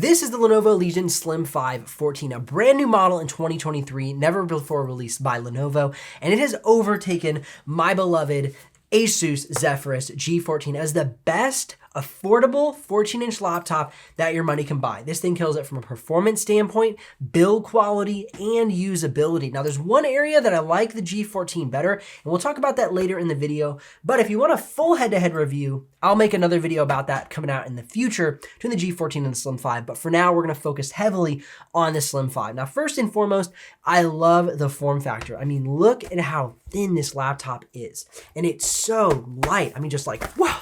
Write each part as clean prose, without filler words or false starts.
This is the Lenovo Legion Slim 514, a brand new model in 2023, never before released by Lenovo, and it has overtaken my beloved Asus Zephyrus G14 as the best affordable 14-inch laptop that your money can buy. This thing kills it from a performance standpoint, build quality, and usability. Now, there's one area that I like the G14 better, and we'll talk about that later in the video. But if you want a full head-to-head review, I'll make another video about that coming out in the future between the G14 and the Slim 5. But for now, we're going to focus heavily on the Slim 5. Now, first and foremost, I love the form factor. I mean, look at how thin this laptop is. And it's so light. I mean, just like, wow.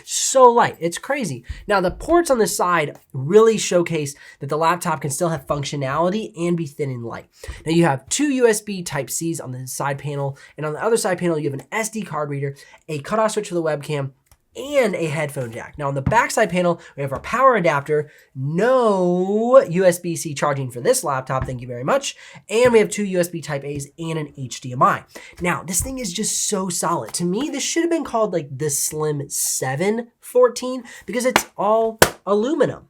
So light, it's crazy. Now the ports on the side really showcase that the laptop can still have functionality and be thin and light. Now you have two USB Type-Cs on the side panel, and on the other side panel you have an SD card reader, a cutoff switch for the webcam, and a headphone jack. Now on the backside panel, we have our power adapter, no USB-C charging for this laptop, thank you very much. And we have two USB Type-A's and an HDMI. Now, this thing is just so solid. To me, this should have been called like the Slim 714 because it's all aluminum.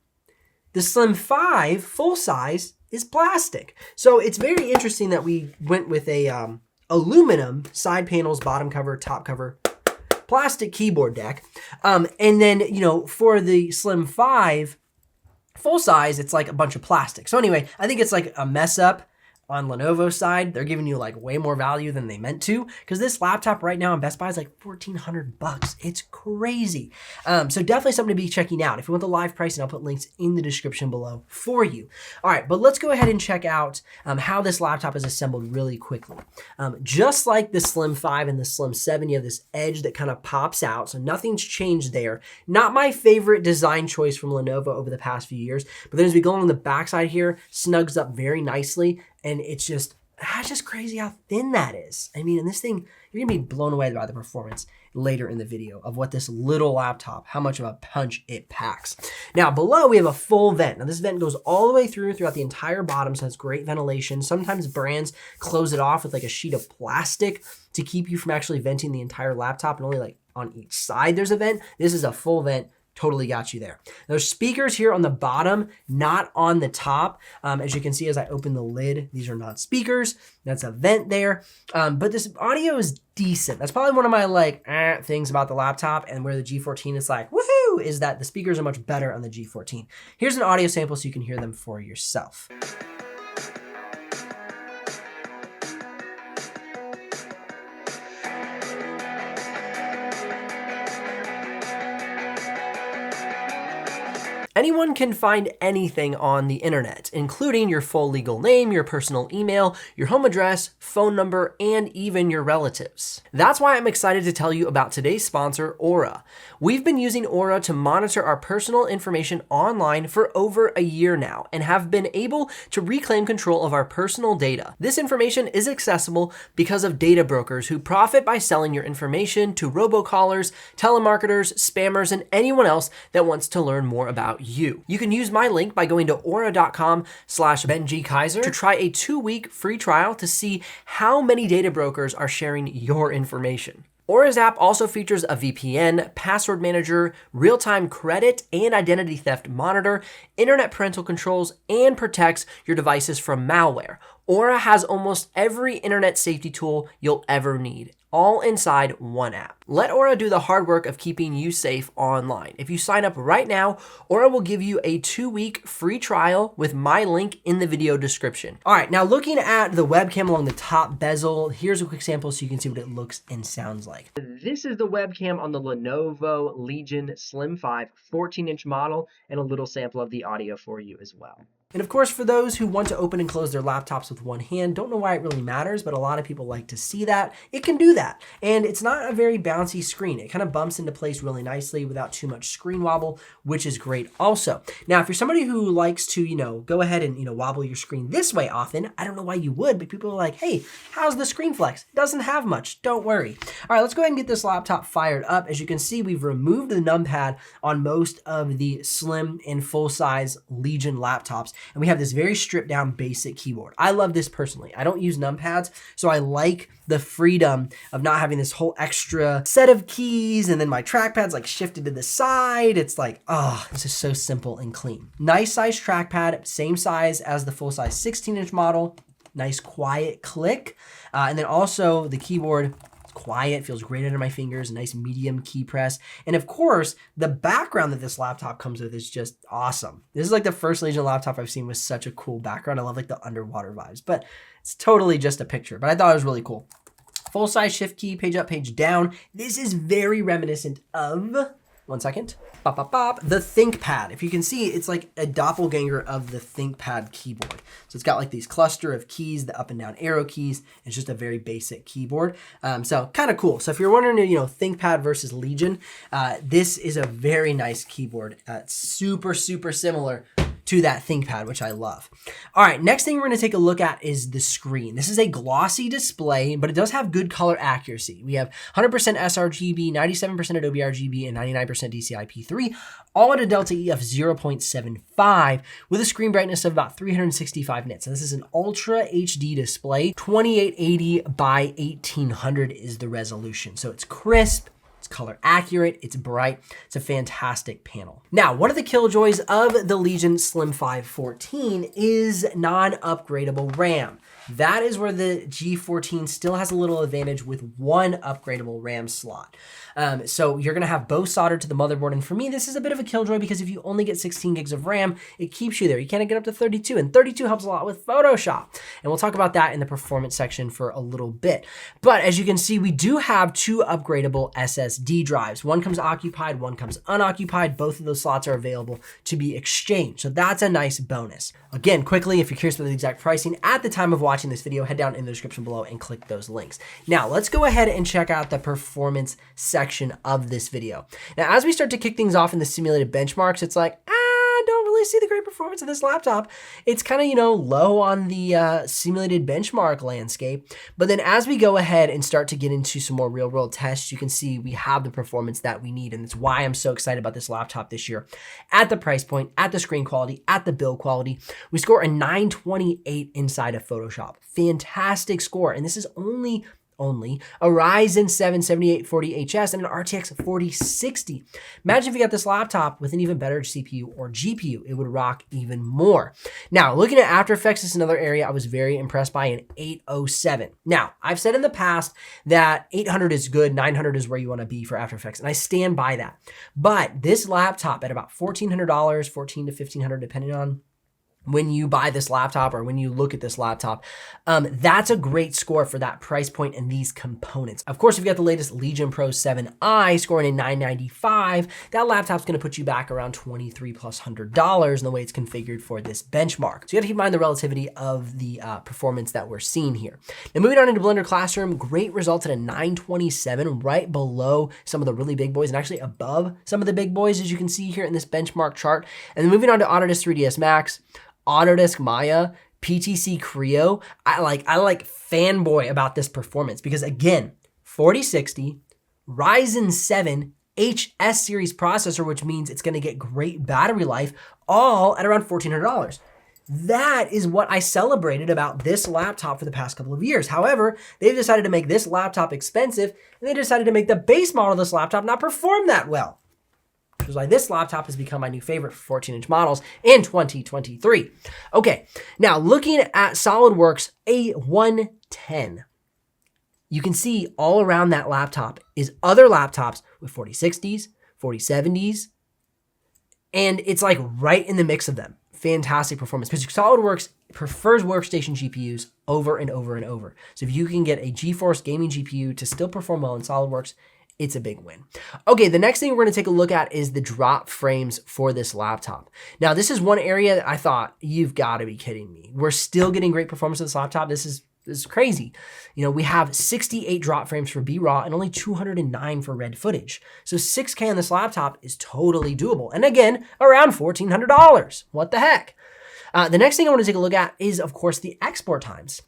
The Slim 5 full size is plastic. So it's very interesting that we went with a aluminum side panels, bottom cover, top cover, plastic keyboard deck. And then, you know, for the Slim 5 full size, it's like a bunch of plastic. So anyway, I think it's like a mess up on Lenovo's side. They're giving you like way more value than they meant to, because this laptop right now in Best Buy is like $1,400. It's crazy. So definitely something to be checking out. If you want the live pricing, I'll put links in the description below for you. All right, but let's go ahead and check out how this laptop is assembled really quickly. Just like the Slim 5 and the Slim 7, you have this edge that kind of pops out, so nothing's changed there. Not my favorite design choice from Lenovo over the past few years, but then as we go along the backside here, snugs up very nicely. And it's just crazy how thin that is. I mean, and this thing, you're gonna be blown away by the performance later in the video of what this little laptop, how much of a punch it packs. Now below we have a full vent. Now this vent goes all the way throughout the entire bottom, so it's great ventilation. Sometimes brands close it off with like a sheet of plastic to keep you from actually venting the entire laptop, and only like on each side there's a vent. This is a full vent. Totally got you there. There's speakers here on the bottom, not on the top. As you can see, as I open the lid, these are not speakers. That's a vent there. But this audio is decent. That's probably one of my things about the laptop, and where the G14 is like, woohoo, is that the speakers are much better on the G14. Here's an audio sample so you can hear them for yourself. Anyone can find anything on the internet, including your full legal name, your personal email, your home address, phone number, and even your relatives. That's why I'm excited to tell you about today's sponsor, Aura. We've been using Aura to monitor our personal information online for over a year now, and have been able to reclaim control of our personal data. This information is accessible because of data brokers who profit by selling your information to robocallers, telemarketers, spammers, and anyone else that wants to learn more about you. You can use my link by going to aura.com/BenjiKaiser to try a 2-week free trial to see how many data brokers are sharing your information. Aura's app also features a VPN, password manager, real-time credit and identity theft monitor, internet parental controls, and protects your devices from malware. Aura has almost every internet safety tool you'll ever need, all inside one app. Let Aura do the hard work of keeping you safe online. If you sign up right now, Aura will give you a 2-week free trial with my link in the video description. All right, now looking at the webcam along the top bezel, here's a quick sample so you can see what it looks and sounds like. This is the webcam on the Lenovo Legion Slim 5 14-inch model, and a little sample of the audio for you as well. And of course, for those who want to open and close their laptops with one hand, don't know why it really matters, but a lot of people like to see that. It can do that. And it's not a very bouncy screen. It kind of bumps into place really nicely without too much screen wobble, which is great also. Now, if you're somebody who likes to, go ahead and, wobble your screen this way often, I don't know why you would, but people are like, hey, how's the screen flex? It doesn't have much. Don't worry. All right, let's go ahead and get this laptop fired up. As you can see, we've removed the numpad on most of the slim and full-size Legion laptops. And we have this very stripped down basic keyboard. I love this personally. I don't use numpads, so I like the freedom of not having this whole extra set of keys and then my trackpad's like shifted to the side. It's like, oh, this is so simple and clean. Nice size trackpad, same size as the full-size 16-inch model. Nice quiet click. And then also the keyboard, quiet, feels great under my fingers, a nice medium key press. And of course, the background that this laptop comes with is just awesome. This is like the first Legion laptop I've seen with such a cool background. I love like the underwater vibes, but it's totally just a picture, but I thought it was really cool. Full size shift key, page up, page down. This is very reminiscent of, one second, bop, bop, bop, the ThinkPad. If you can see, it's like a doppelganger of the ThinkPad keyboard. So it's got like these cluster of keys, the up and down arrow keys. It's just a very basic keyboard. So kind of cool. So if you're wondering, ThinkPad versus Legion, this is a very nice keyboard. Super, super similar to that ThinkPad, which I love. All right, next thing we're gonna take a look at is the screen. This is a glossy display, but it does have good color accuracy. We have 100% sRGB, 97% Adobe RGB, and 99% DCI-P3, all at a delta E of 0.75 with a screen brightness of about 365 nits. So this is an Ultra HD display. 2880 by 1800 is the resolution. So it's crisp, color accurate, it's bright, it's a fantastic panel. Now, one of the killjoys of the Legion Slim 514 is non-upgradable RAM. That is where the G14 still has a little advantage with one upgradable RAM slot. So you're gonna have both soldered to the motherboard. And for me, this is a bit of a killjoy because if you only get 16 gigs of RAM, it keeps you there. You can't get up to 32, and 32 helps a lot with Photoshop. And we'll talk about that in the performance section for a little bit. But as you can see, we do have two upgradable SSD drives. One comes occupied, one comes unoccupied. Both of those slots are available to be exchanged. So that's a nice bonus. Again, quickly, if you're curious about the exact pricing at the time of watching this video, head down in the description below and click those links. Now, let's go ahead and check out the performance section of this video. Now, as we start to kick things off in the simulated benchmarks, it's like, I don't really see the great performance of this laptop. It's kind of, low on the simulated benchmark landscape. But then as we go ahead and start to get into some more real world tests, you can see we have the performance that we need. And it's why I'm so excited about this laptop this year. At the price point, at the screen quality, at the build quality, we score a 928 inside of Photoshop. Fantastic score. And this is only a Ryzen 7 7840HS and an RTX 4060. Imagine if you got this laptop with an even better CPU or GPU, it would rock even more. Now, looking at After Effects is another area I was very impressed by, an 807. Now, I've said in the past that 800 is good, 900 is where you want to be for After Effects, and I stand by that. But this laptop at about $1,400, $1,400 to $1,500, depending on when you buy this laptop or when you look at this laptop, that's a great score for that price point and these components. Of course, if you got the latest Legion Pro 7i scoring a 995, that laptop's gonna put you back around $2,300+ in the way it's configured for this benchmark. So you gotta keep in mind the relativity of the performance that we're seeing here. Now moving on into Blender Classroom, great results at a 927, right below some of the really big boys and actually above some of the big boys, as you can see here in this benchmark chart. And then moving on to Autodesk 3ds Max, Autodesk Maya, PTC Creo, I like fanboy about this performance because again, 4060, Ryzen 7 HS series processor, which means it's gonna get great battery life, all at around $1,400. That is what I celebrated about this laptop for the past couple of years. However, they've decided to make this laptop expensive and they decided to make the base model of this laptop not perform that well. Which is why this laptop has become my new favorite for 14-inch models in 2023. Okay, now looking at SolidWorks A110, you can see all around that laptop is other laptops with 4060s, 4070s, and it's like right in the mix of them. Fantastic performance because SolidWorks prefers workstation GPUs over and over and over. So if you can get a GeForce gaming GPU to still perform well in SolidWorks, it's a big win. Okay, the next thing we're gonna take a look at is the drop frames for this laptop. Now, this is one area that I thought, you've gotta be kidding me. We're still getting great performance of this laptop. This is crazy. We have 68 drop frames for B-RAW and only 209 for red footage. So 6K on this laptop is totally doable. And again, around $1,400. What the heck? The next thing I wanna take a look at is, of course, the export times.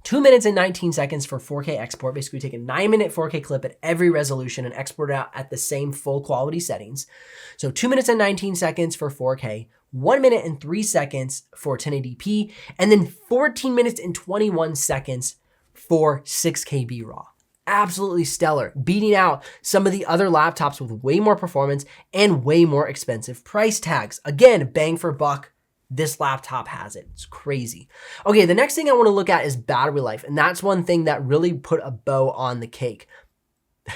2 minutes and 19 seconds for 4K export. Basically, we take a 9-minute 4K clip at every resolution and export it out at the same full quality settings. So 2 minutes and 19 seconds for 4K, 1 minute and 3 seconds for 1080p, and then 14 minutes and 21 seconds for 6K B-RAW. Absolutely stellar, beating out some of the other laptops with way more performance and way more expensive price tags. Again, bang for buck, this laptop has it. It's crazy. Okay, the next thing I want to look at is battery life, and that's one thing that really put a bow on the cake.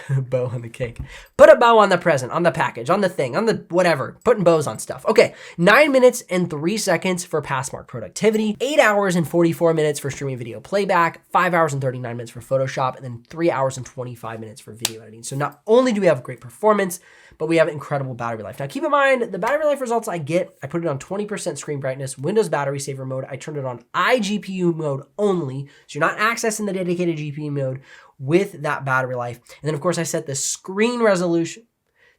Bow on the cake. Put a bow on the present, on the package, on the thing, on the whatever. Putting bows on stuff. Okay, 9 minutes and 3 seconds for passmark productivity, 8 hours and 44 minutes for streaming video playback, 5 hours and 39 minutes for Photoshop, and then 3 hours and 25 minutes for video editing. So not only do we have great performance, but we have incredible battery life. Now keep in mind, the battery life results I get, I put it on 20% screen brightness, Windows battery saver mode. I turned it on iGPU mode only, so you're not accessing the dedicated GPU mode with that battery life. And then of course I set the screen resolution,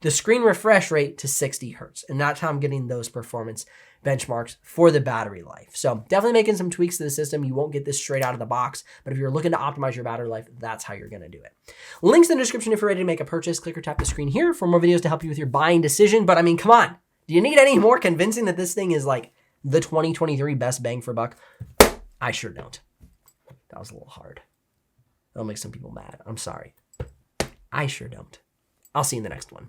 the screen refresh rate to 60 Hertz. And that's how I'm getting those performance benchmarks for the battery life. So definitely making some tweaks to the system. You won't get this straight out of the box, but if you're looking to optimize your battery life, that's how you're gonna do it. Links in the description if you're ready to make a purchase. Click or tap the screen here for more videos to help you with your buying decision. But I mean, come on, do you need any more convincing that this thing is like the 2023 best bang for buck? I sure don't. That was a little hard. That'll make some people mad. I'm sorry. I sure don't. I'll see you in the next one.